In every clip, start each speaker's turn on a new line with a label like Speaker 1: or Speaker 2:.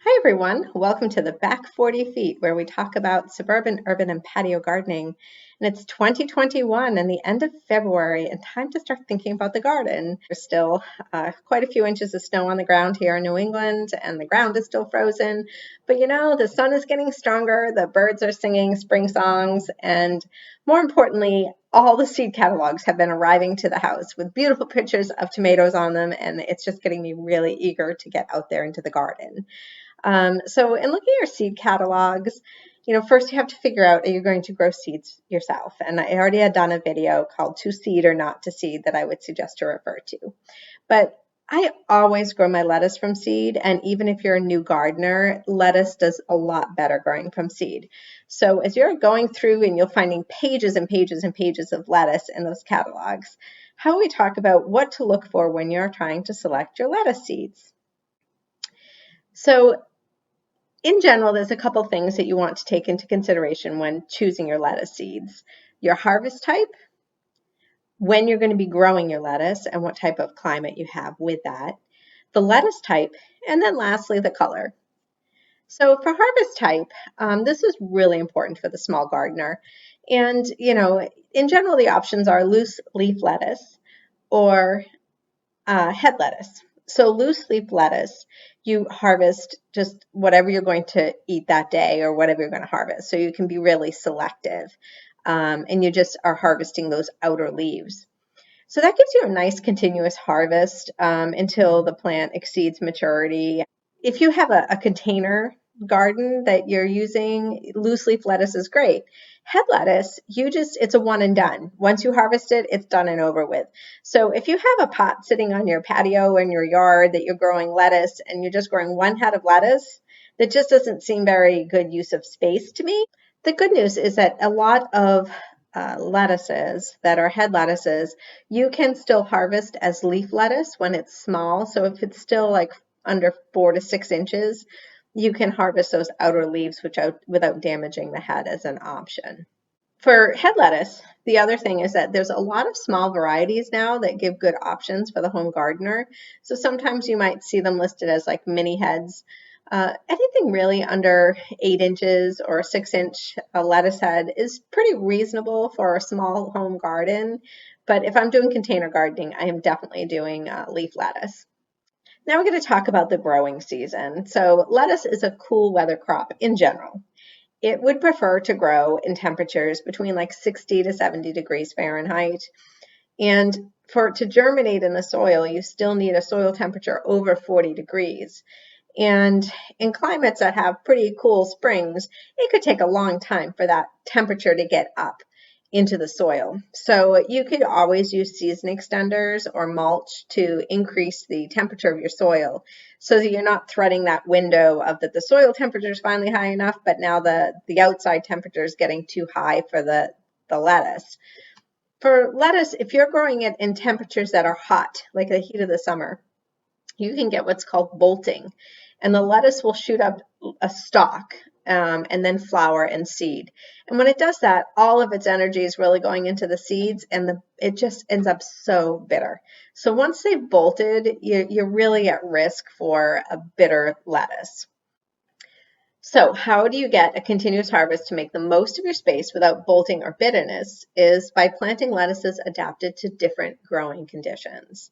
Speaker 1: Hi everyone, welcome to the Back 40 Feet where we talk about suburban, urban, and patio gardening. And it's 2021 and the end of February and time to start thinking about the garden. There's still quite a few inches of snow on the ground here in New England and the ground is still frozen. But the sun is getting stronger, the birds are singing spring songs, and more importantly, all the seed catalogs have been arriving to the house with beautiful pictures of tomatoes on them, and it's just getting me really eager to get out there into the garden. So in looking at your seed catalogs, first you have to figure out, are you going to grow seeds yourself? And I already had done a video called To Seed or Not to Seed that I would suggest to refer to. But I always grow my lettuce from seed, and even if you're a new gardener, lettuce does a lot better growing from seed. So as you're going through and you're finding pages and pages and pages of lettuce in those catalogs, how we talk about what to look for when you're trying to select your lettuce seeds. So in general, there's a couple things that you want to take into consideration when choosing your lettuce seeds. Your harvest type, when you're going to be growing your lettuce, and what type of climate you have with that, the lettuce type, and then lastly, the color. So for harvest type, this is really important for the small gardener. And, in general, the options are loose leaf lettuce or head lettuce. So loose leaf lettuce, you harvest just whatever you're going to eat that day or whatever you're going to harvest. So you can be really selective, and you just are harvesting those outer leaves. So that gives you a nice continuous harvest until the plant exceeds maturity. If you have a container garden that you're using, loose leaf lettuce is great. Head lettuce, it's a one and done. Once you harvest it, it's done and over with. So if you have a pot sitting on your patio in your yard that you're growing lettuce and you're just growing one head of lettuce, that just doesn't seem very good use of space to me. The good news is that a lot of lettuces that are head lettuces, you can still harvest as leaf lettuce when it's small. So if it's still like under 4 to 6 inches, you can harvest those outer leaves without damaging the head as an option. For head lettuce, the other thing is that there's a lot of small varieties now that give good options for the home gardener. So sometimes you might see them listed as like mini heads. Anything really under 8 inches or 6-inch lettuce head is pretty reasonable for a small home garden. But if I'm doing container gardening, I am definitely doing leaf lettuce. Now we're going to talk about the growing season. So lettuce is a cool weather crop in general. It would prefer to grow in temperatures between like 60 to 70 degrees Fahrenheit. And for it to germinate in the soil, you still need a soil temperature over 40 degrees. And in climates that have pretty cool springs, it could take a long time for that temperature to get up into the soil. So you could always use season extenders or mulch to increase the temperature of your soil so that you're not threading that window of that the soil temperature is finally high enough, but now the outside temperature is getting too high for the lettuce. For lettuce, if you're growing it in temperatures that are hot, like the heat of the summer, you can get what's called bolting. And the lettuce will shoot up a stalk and then flower and seed. And when it does that, all of its energy is really going into the seeds, and it just ends up so bitter. So once they've bolted, you're really at risk for a bitter lettuce. So how do you get a continuous harvest to make the most of your space without bolting or bitterness is by planting lettuces adapted to different growing conditions.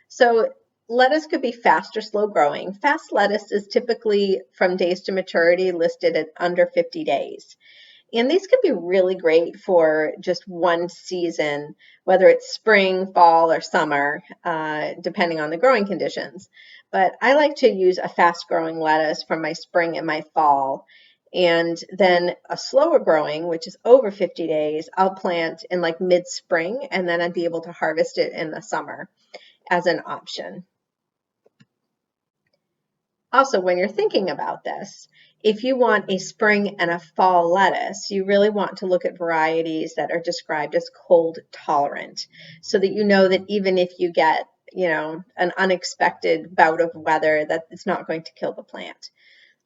Speaker 1: So lettuce could be fast or slow growing. Fast lettuce is typically from days to maturity listed at under 50 days. And these can be really great for just one season, whether it's spring, fall, or summer, depending on the growing conditions. But I like to use a fast growing lettuce from my spring and my fall. And then a slower growing, which is over 50 days, I'll plant in like mid-spring, and then I'd be able to harvest it in the summer as an option. Also, when you're thinking about this, if you want a spring and a fall lettuce, you really want to look at varieties that are described as cold tolerant, so that you know that even if you get, an unexpected bout of weather, that it's not going to kill the plant.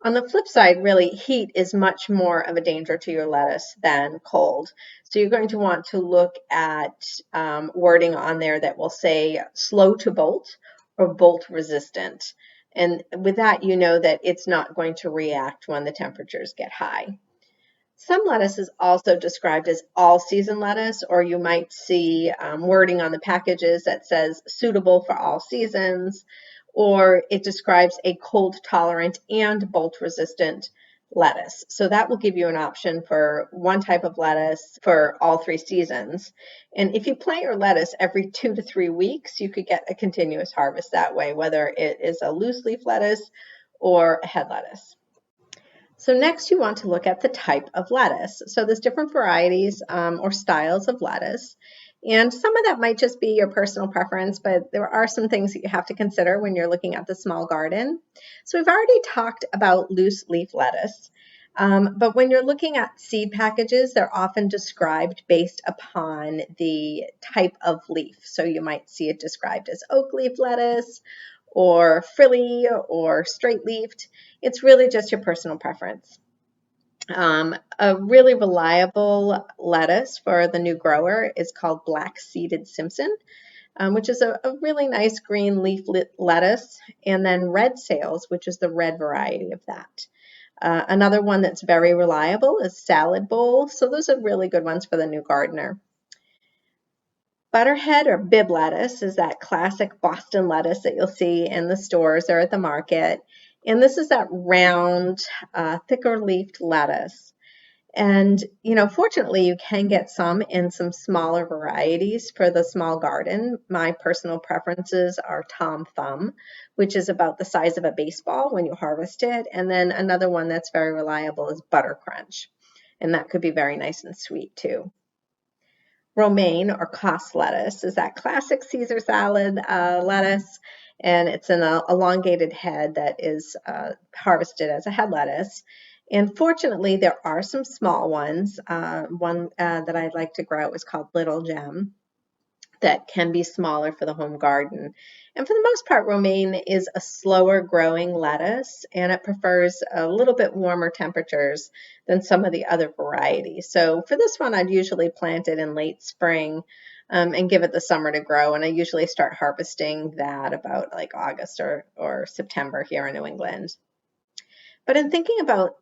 Speaker 1: On the flip side, really, heat is much more of a danger to your lettuce than cold. So you're going to want to look at wording on there that will say slow to bolt or bolt resistant. And with that, you know that it's not going to react when the temperatures get high. Some lettuce is also described as all-season lettuce, or you might see wording on the packages that says suitable for all seasons, or it describes a cold-tolerant and bolt-resistant lettuce. So that will give you an option for one type of lettuce for all 3 seasons. And if you plant your lettuce every 2 to 3 weeks, you could get a continuous harvest that way, whether it is a loose leaf lettuce or a head lettuce. So next you want to look at the type of lettuce. So there's different varieties or styles of lettuce. And some of that might just be your personal preference, but there are some things that you have to consider when you're looking at the small garden. So we've already talked about loose leaf lettuce. But when you're looking at seed packages, they're often described based upon the type of leaf. So you might see it described as oak leaf lettuce, or frilly, or straight-leafed. It's really just your personal preference. A really reliable lettuce for the new grower is called black-seeded Simpson, which is a really nice green leaf lettuce, and then red sales, which is the red variety of that. Another one that's very reliable is salad bowl. So those are really good ones for the new gardener. Butterhead or bib lettuce is that classic Boston lettuce that you'll see in the stores or at the market. And this is that round, thicker leafed lettuce. And, fortunately, you can get some in some smaller varieties for the small garden. My personal preferences are Tom Thumb, which is about the size of a baseball when you harvest it. And then another one that's very reliable is Butter Crunch. And that could be very nice and sweet too. Romaine or cos lettuce is that classic Caesar salad lettuce, and it's an elongated head that is harvested as a head lettuce. And fortunately, there are some small ones. One that I'd like to grow is called Little Gem, that can be smaller for the home garden. And for the most part, romaine is a slower growing lettuce, and it prefers a little bit warmer temperatures than some of the other varieties. So for this one, I'd usually plant it in late spring and give it the summer to grow. And I usually start harvesting that about like August or September here in New England. But in thinking about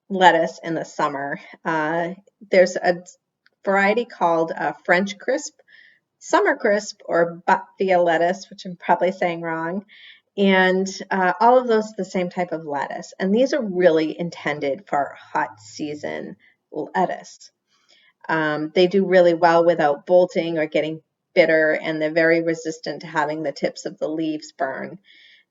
Speaker 1: lettuce in the summer, there's a variety called French crisp, summer crisp, or batavia lettuce, which I'm probably saying wrong. And all of those are the same type of lettuce. And these are really intended for hot season lettuce. They do really well without bolting or getting bitter, and they're very resistant to having the tips of the leaves burn.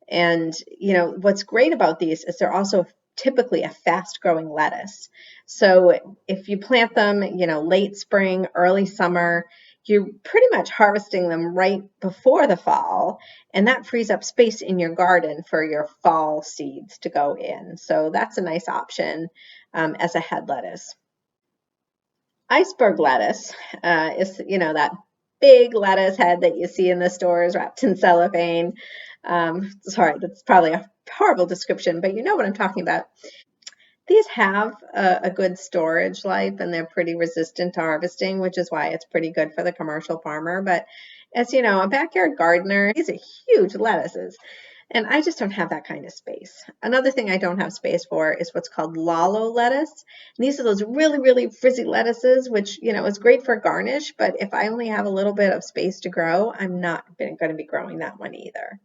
Speaker 1: And, what's great about these is they're also typically a fast growing lettuce. So if you plant them, late spring, early summer, you're pretty much harvesting them right before the fall, and that frees up space in your garden for your fall seeds to go in. So that's a nice option as a head lettuce. Iceberg lettuce is, that big lettuce head that you see in the stores wrapped in cellophane. Sorry, that's probably a horrible description, but you know what I'm talking about. These have a good storage life, and they're pretty resistant to harvesting, which is why it's pretty good for the commercial farmer. But as you know, a backyard gardener, these are huge lettuces, and I just don't have that kind of space. Another thing I don't have space for is what's called Lollo lettuce. And these are those really, really frizzy lettuces, which, is great for garnish, but if I only have a little bit of space to grow, I'm not going to be growing that one either.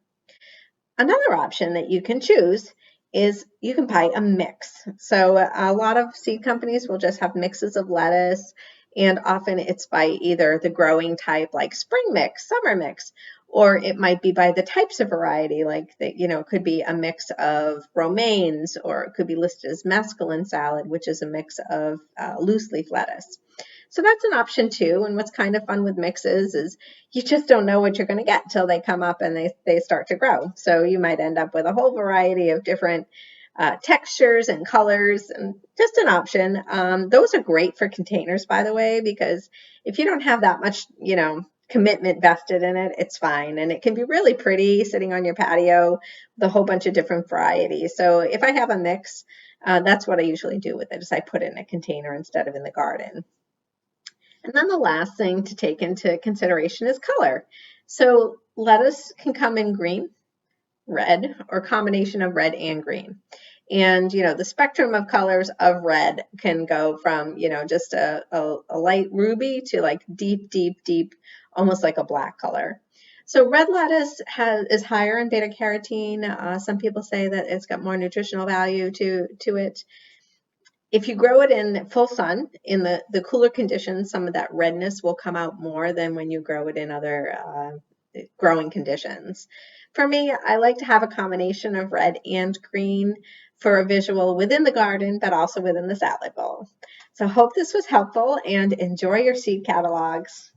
Speaker 1: Another option that you can choose is you can buy a mix. So a lot of seed companies will just have mixes of lettuce, and often it's by either the growing type, like spring mix, summer mix, or it might be by the types of variety, like it could be a mix of romaines, or it could be listed as mesclun salad, which is a mix of loose leaf lettuce. So that's an option too. And what's kind of fun with mixes is you just don't know what you're going to get till they come up and they start to grow. So you might end up with a whole variety of different textures and colors, and just an option. Those are great for containers, by the way, because if you don't have that much, commitment vested in it, it's fine. And it can be really pretty sitting on your patio with a whole bunch of different varieties. So if I have a mix, that's what I usually do with it, is I put it in a container instead of in the garden. And then the last thing to take into consideration is color. So lettuce can come in green, red or combination of red and green. And, the spectrum of colors of red can go from, just a light ruby to like deep, deep, deep, almost like a black color. So red lettuce is higher in beta carotene. Some people say that it's got more nutritional value to it. If you grow it in full sun, in the cooler conditions, some of that redness will come out more than when you grow it in other growing conditions. For me, I like to have a combination of red and green for a visual within the garden, but also within the salad bowl. So I hope this was helpful, and enjoy your seed catalogs.